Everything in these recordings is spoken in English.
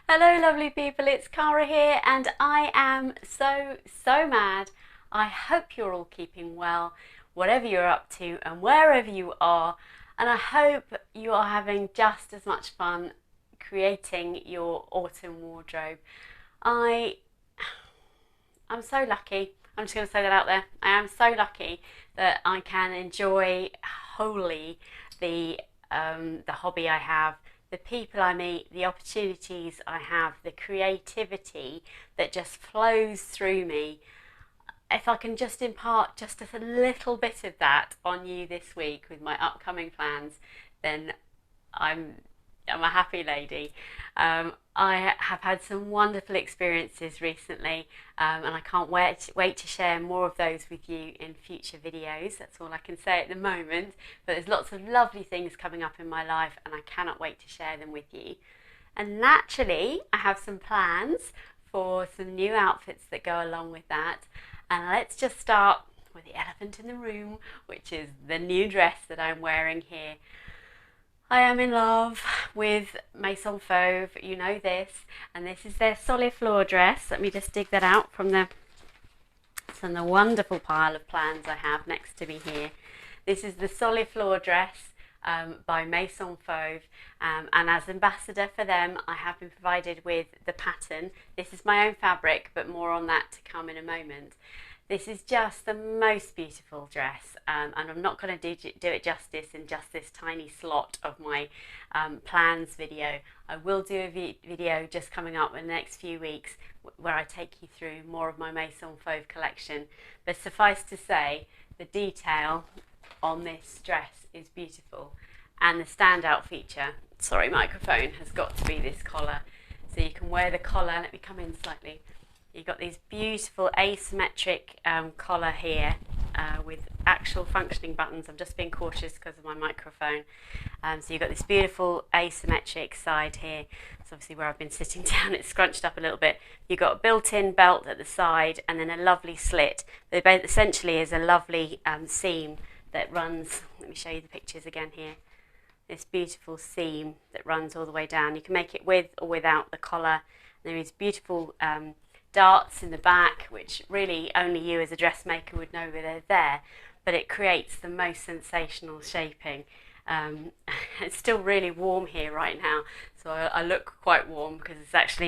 Hello lovely people, it's Cara here and I am so mad. I hope you're all keeping well, whatever you're up to and wherever you are, and I hope you are having just as much fun creating your autumn wardrobe. I I'm so lucky. I'm just going to say that out there. I am so lucky that I can enjoy wholly the hobby I have, the people I meet, the opportunities I have, the creativity that just flows through me. If I can just impart just a little bit of that on you this week with my upcoming plans, then I'm I'm a happy lady. I have had some wonderful experiences recently, and I can't wait to share more of those with you in future videos. That's all I can say at the moment. But there's lots of lovely things coming up in my life, and I cannot wait to share them with you. And naturally, I have some plans for some new outfits that go along with that. And let's just start with the elephant in the room, which is the new dress that I'm wearing here. I am in love with Maison Fauve, you know this, and this is their Soliflore dress. Let me just dig that out from the wonderful pile of plans I have next to me here. This is the Soliflore dress by Maison Fauve, and as ambassador for them, I have been provided with the pattern. This is my own fabric, but more on that to come in a moment. This is just the most beautiful dress, and I'm not going to do it justice in just this tiny slot of my plans video. I will do a video just coming up in the next few weeks where I take you through more of my Maison Fauve collection. But suffice to say, the detail on this dress is beautiful, and the standout feature, sorry microphone, has got to be this collar. So you can wear the collar, let me come in slightly. You've got these beautiful asymmetric collar here with actual functioning buttons. I'm just being cautious because of my microphone. So you've got this beautiful asymmetric side here. So obviously where I've been sitting down, it's scrunched up a little bit. You've got a built-in belt at the side and then a lovely slit. But essentially is a lovely seam that runs, let me show you the pictures again here. This beautiful seam that runs all the way down. You can make it with or without the collar. There is beautiful darts in the back, which really only you as a dressmaker would know they're there, but it creates the most sensational shaping. It's still really warm here right now, so I look quite warm because this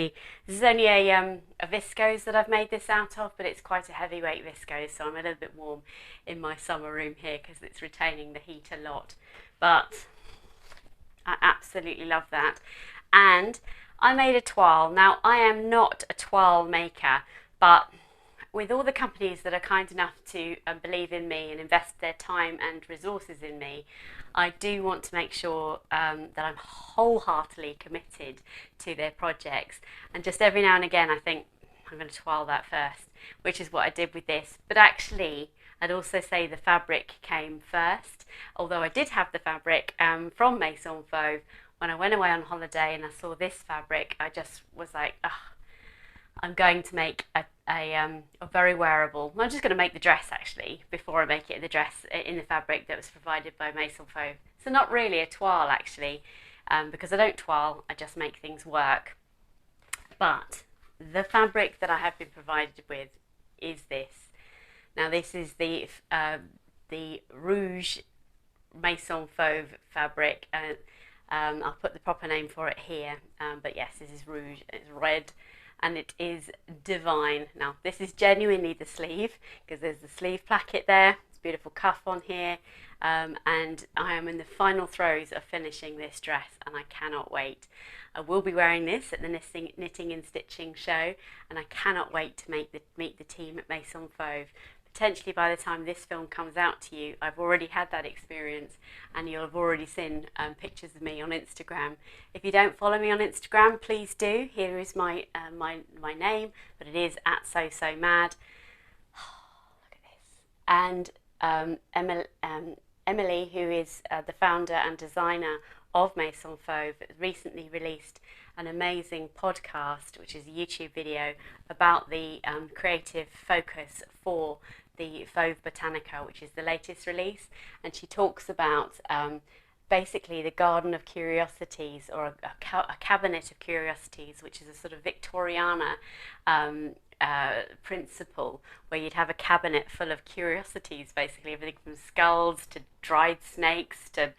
is only a viscose that I've made this out of, but it's quite a heavyweight viscose, so I'm a little bit warm in my summer room here because it's retaining the heat a lot. But I absolutely love that. And I made a toile. Now, I am not a toile maker, but with all the companies that are kind enough to believe in me and invest their time and resources in me, I do want to make sure that I'm wholeheartedly committed to their projects. And just every now and again, I think I'm going to toile that first, which is what I did with this. But actually, I'd also say the fabric came first, although I did have the fabric from Maison Fauve. When I went away on holiday and I saw this fabric, I just was like, oh, I'm going to make a very wearable. I'm just going to make the dress actually before I make it the dress in the fabric that was provided by Maison Fauve. So not really a toile actually, because I don't toile, I just make things work. But the fabric that I have been provided with is this. Now this is the Rouge Maison Fauve fabric. I'll put the proper name for it here, but yes, this is Rouge, it's red, and it is divine. Now, this is genuinely the sleeve, because there's the sleeve placket there, it's a beautiful cuff on here, and I am in the final throes of finishing this dress, and I cannot wait. I will be wearing this at the Knitting and Stitching show, and I cannot wait to meet the team at Maison Fauve. Potentially by the time this film comes out to you, I've already had that experience and you'll have already seen pictures of me on Instagram. If you don't follow me on Instagram, please do. Here is my name, but it is @SoSoMad. Look at this. And Emily, who is the founder and designer of Maison Fauve, recently released an amazing podcast, which is a YouTube video about the creative focus for the Fauve Botanica, which is the latest release, and she talks about basically the Garden of Curiosities, or a cabinet of curiosities, which is a sort of Victoriana principle, where you'd have a cabinet full of curiosities, basically everything from skulls to dried snakes to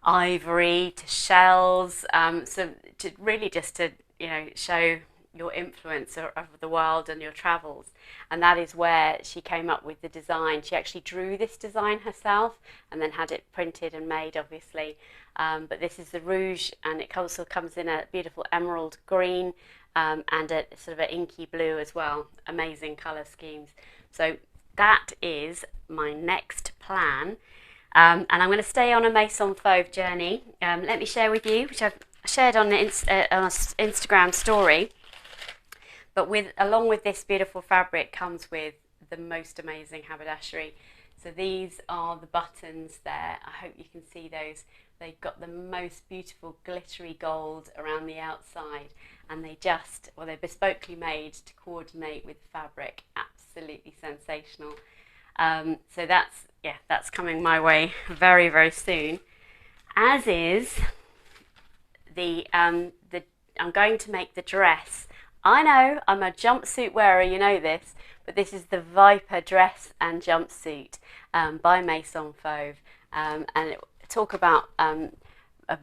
ivory to shells. So to really just to, you know, show your influence of the world and your travels. And that is where she came up with the design. She actually drew this design herself and then had it printed and made, obviously. But this is the rouge, and it also comes in a beautiful emerald green and a sort of an inky blue as well. Amazing colour schemes. So that is my next plan. And I'm going to stay on a Maison Fauve journey. Let me share with you, which I've shared on the Instagram story. But along with this beautiful fabric comes with the most amazing haberdashery. So these are the buttons there. I hope you can see those. They've got the most beautiful glittery gold around the outside, and they're bespokely made to coordinate with the fabric. Absolutely sensational. So that's coming my way very, very soon. As is I'm going to make the dress. I know I'm a jumpsuit wearer, you know this, but this is the Vipere dress and jumpsuit by Maison Fauve. And talk about a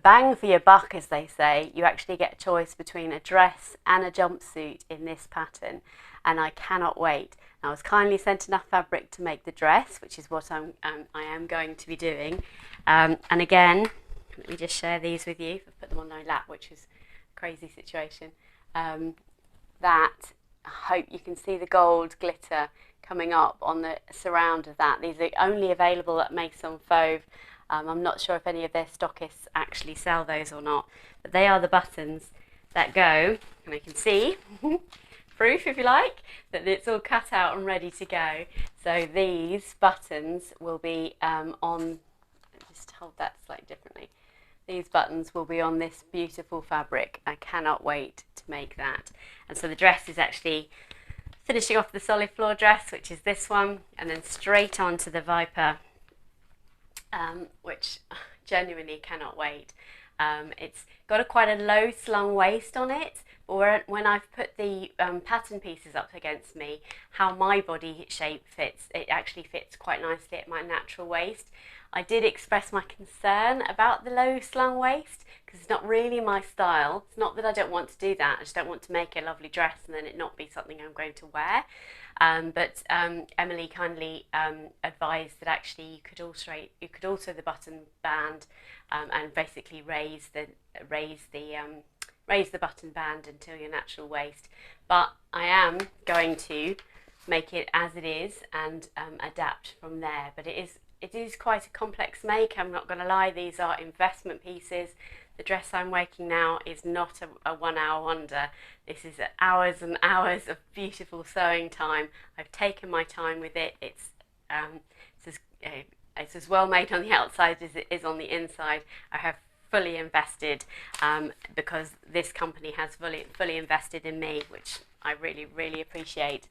bang for your buck, as they say. You actually get a choice between a dress and a jumpsuit in this pattern, and I cannot wait. I was kindly sent enough fabric to make the dress, which is what I am going to be doing. And again, let me just share these with you. I've put them on my lap, which is a crazy situation. That, I hope you can see the gold glitter coming up on the surround of that. These are only available at Maison Fauve. I'm not sure if any of their stockists actually sell those or not, but they are the buttons that go, and I can see proof, if you like, that it's all cut out and ready to go. So these buttons will be on, just hold that slightly differently. These buttons will be on this beautiful fabric. I cannot wait to make that. And so the dress is actually finishing off the Soliflore dress, which is this one, and then straight on to the Vipere, which genuinely cannot wait. It's got quite a low slung waist on it, but when I've put the pattern pieces up against me, how my body shape fits, it actually fits quite nicely at my natural waist. I did express my concern about the low slung waist because it's not really my style. It's not that I don't want to do that, I just don't want to make a lovely dress and then it not be something I'm going to wear. But Emily kindly advised that actually you could alter the button band and basically raise the button band until your natural waist. But I am going to make it as it is and adapt from there. But it is quite a complex make, I'm not going to lie. These are investment pieces. The dress I'm making now is not a 1 hour wonder. This is hours and hours of beautiful sewing time. I've taken my time with it. It's as well made on the outside as it is on the inside. I have fully invested because this company has fully invested in me, which I really, really appreciate.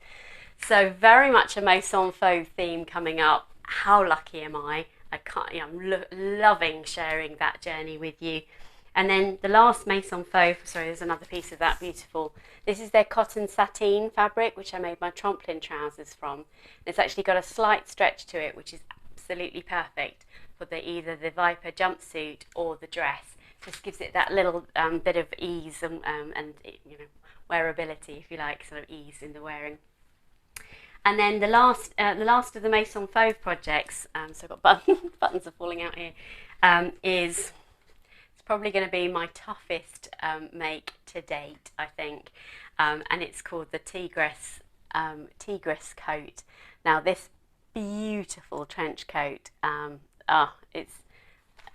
So very much a Maison Fauve theme coming up. How lucky am I? I'm loving sharing that journey with you. And then the last Maison Fauve, sorry, there's another piece of that beautiful. This is their cotton sateen fabric, which I made my tromplin trousers from. It's actually got a slight stretch to it, which is absolutely perfect for either the Vipere jumpsuit or the dress. Just gives it that little bit of ease and wearability, if you like, sort of ease in the wearing. And then the last of the Maison Fauve projects, so I've got buttons are falling out here, is it's probably going to be my toughest make to date, I think, and it's called the Tigris Coat. Now this beautiful trench coat,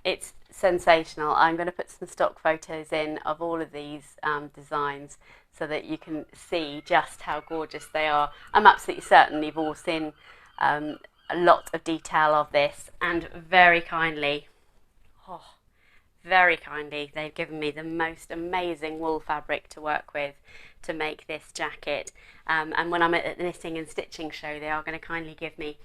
it's sensational. I'm going to put some stock photos in of all of these designs so that you can see just how gorgeous they are. I'm absolutely certain you've all seen a lot of detail of this, and very kindly, they've given me the most amazing wool fabric to work with to make this jacket. And when I'm at the knitting and stitching show, they are going to kindly give me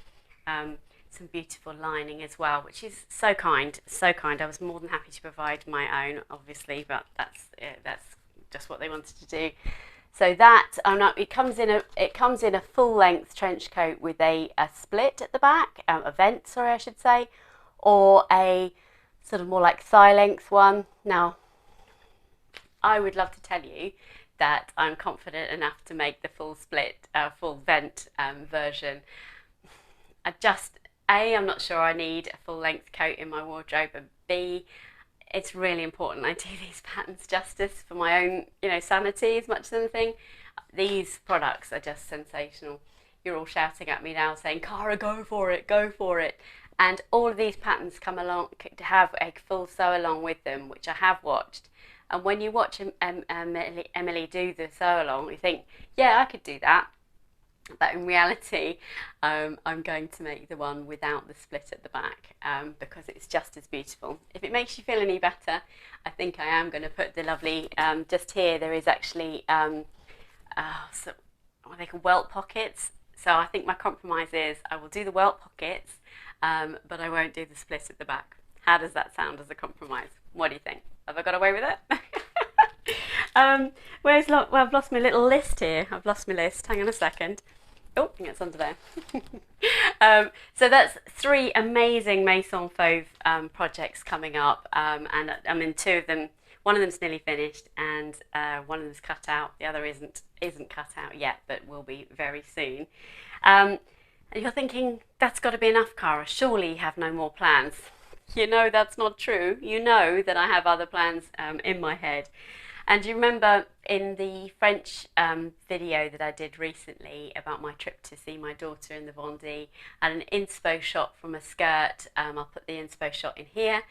some beautiful lining as well, which is so kind, so kind. I was more than happy to provide my own, obviously, but that's just what they wanted to do. So that it comes in a full length trench coat with a split at the back, a vent, sorry, I should say, or a sort of more like thigh length one. Now, I would love to tell you that I'm confident enough to make the full split, full vent version. I'm not sure I need a full length coat in my wardrobe, and B, it's really important I do these patterns justice for my own, sanity as much as anything. These products are just sensational. You're all shouting at me now saying, Cara, go for it, go for it. And all of these patterns come along to have a full sew along with them, which I have watched. And when you watch Emily do the sew along, you think, yeah, I could do that. But in reality, I'm going to make the one without the split at the back because it's just as beautiful. If it makes you feel any better, I think I am going to put the lovely, just here there is actually, what they call welt pockets. So I think my compromise is I will do the welt pockets, but I won't do the split at the back. How does that sound as a compromise? What do you think? Have I got away with it? Well, I've lost my little list here. I've lost my list. Hang on a second. Oh, I think it's under there. So that's 3 amazing Maison Fauve projects coming up, and I mean 2 of them. One of them's nearly finished, and one of them's cut out. The other isn't cut out yet, but will be very soon. And you're thinking that's got to be enough, Cara. Surely you have no more plans. You know that's not true. You know that I have other plans in my head. And you remember in the French video that I did recently about my trip to see my daughter in the Vendée, and an inspo shot from a skirt, I'll put the inspo shot in here,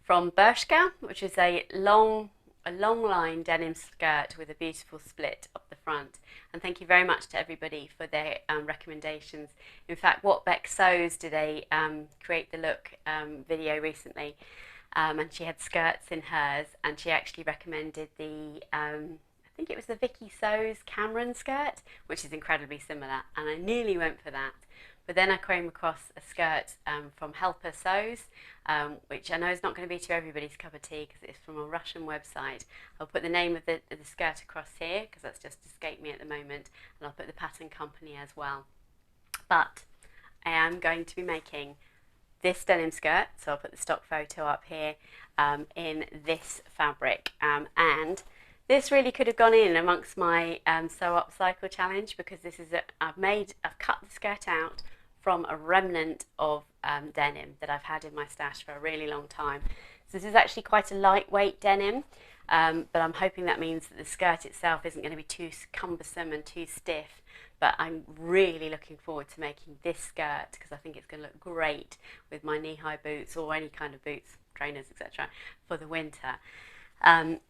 from Bershka, which is a long line denim skirt with a beautiful split up the front. And thank you very much to everybody for their recommendations. In fact, What Beck Sews did a Create the Look video recently. And she had skirts in hers, and she actually recommended the, I think it was the Vicky Sews Cameron skirt, which is incredibly similar, and I nearly went for that. But then I came across a skirt from Helper Sews, which I know is not going to be to everybody's cup of tea because it's from a Russian website. I'll put the name of the skirt across here because that's just escaped me at the moment, and I'll put the pattern company as well. But I am going to be making this denim skirt, so I'll put the stock photo up here in this fabric, and this really could have gone in amongst my sew upcycle challenge because this is I've cut the skirt out from a remnant of denim that I've had in my stash for a really long time. So this is actually quite a lightweight denim, but I'm hoping that means that the skirt itself isn't going to be too cumbersome and too stiff. But I'm really looking forward to making this skirt because I think it's going to look great with my knee-high boots or any kind of boots, trainers, etc. for the winter.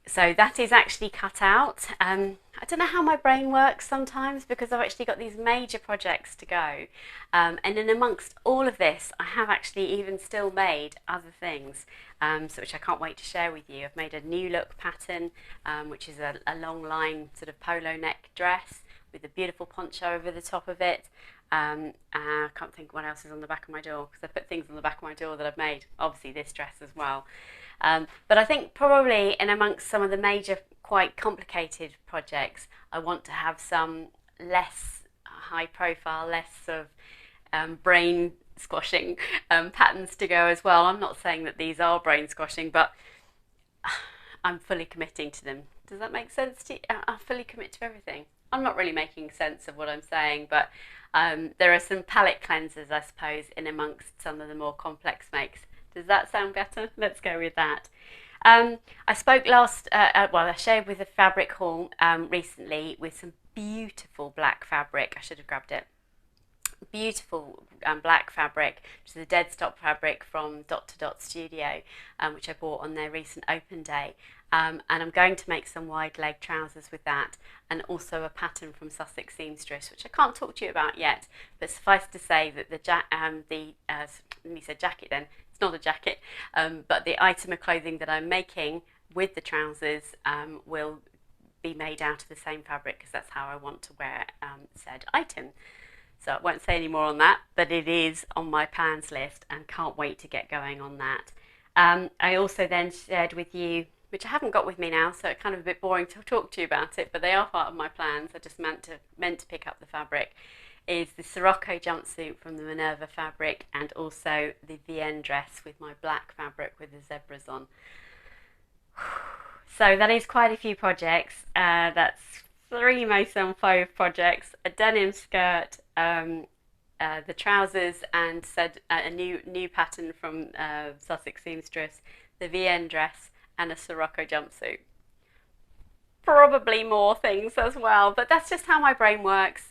So that is actually cut out. I don't know how my brain works sometimes because I've actually got these major projects to go. And then amongst all of this, I have actually even still made other things, which I can't wait to share with you. I've made a new look pattern, which is a long line sort of polo neck dress with a beautiful poncho over the top of it. I can't think what else is on the back of my door because I put things on the back of my door that I've made. Obviously this dress as well. But I think probably in amongst some of the major quite complicated projects, I want to have some less high profile, less sort of brain squashing patterns to go as well. I'm not saying that these are brain squashing, but I'm fully committing to them. Does that make sense to you? I fully commit to everything. I'm not really making sense of what I'm saying, but there are some palette cleansers, I suppose, in amongst some of the more complex makes. Does that sound better? Let's go with that. I spoke I shared with a fabric haul recently with some beautiful black fabric. I should have grabbed it. Beautiful black fabric, which is a dead stock fabric from Dot to Dot Studio, which I bought on their recent open day. And I'm going to make some wide leg trousers with that, and also a pattern from Sussex Seamstress, which I can't talk to you about yet, but suffice to say that let me say jacket then, it's not a jacket, but the item of clothing that I'm making with the trousers will be made out of the same fabric because that's how I want to wear said item. So I won't say any more on that, but it is on my plans list and can't wait to get going on that. I also then shared with you, which I haven't got with me now, so it's kind of a bit boring to talk to you about it, but they are part of my plans. I just meant to pick up the fabric. Is the Sirocco jumpsuit from the Minerva fabric, and also the Vienne dress with my black fabric with the zebras on. So that is quite a few projects. That's 3 Maison Fauve projects, a denim skirt, the trousers, and said a new pattern from Sussex seamstress, the Vienne dress, and a Sirocco jumpsuit. Probably more things as well, but that's just how my brain works.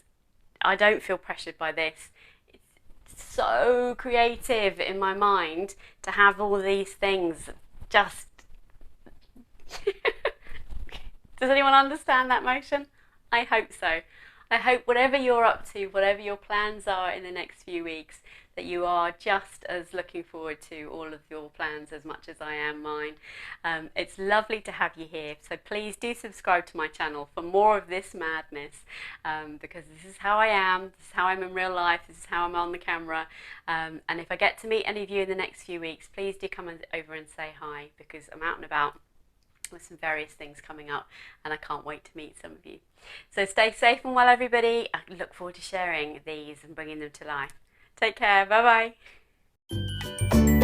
I don't feel pressured by this. It's so creative in my mind to have all these things just. Does anyone understand that motion? I hope so. I hope whatever you're up to, whatever your plans are in the next few weeks, that you are just as looking forward to all of your plans as much as I am mine. It's lovely to have you here, so please do subscribe to my channel for more of this madness, because this is how I am, this is how I'm in real life, this is how I'm on the camera, and if I get to meet any of you in the next few weeks, please do come over and say hi, because I'm out and about with some various things coming up and I can't wait to meet some of you. So stay safe and well, everybody. I look forward to sharing these and bringing them to life. Take care. Bye bye.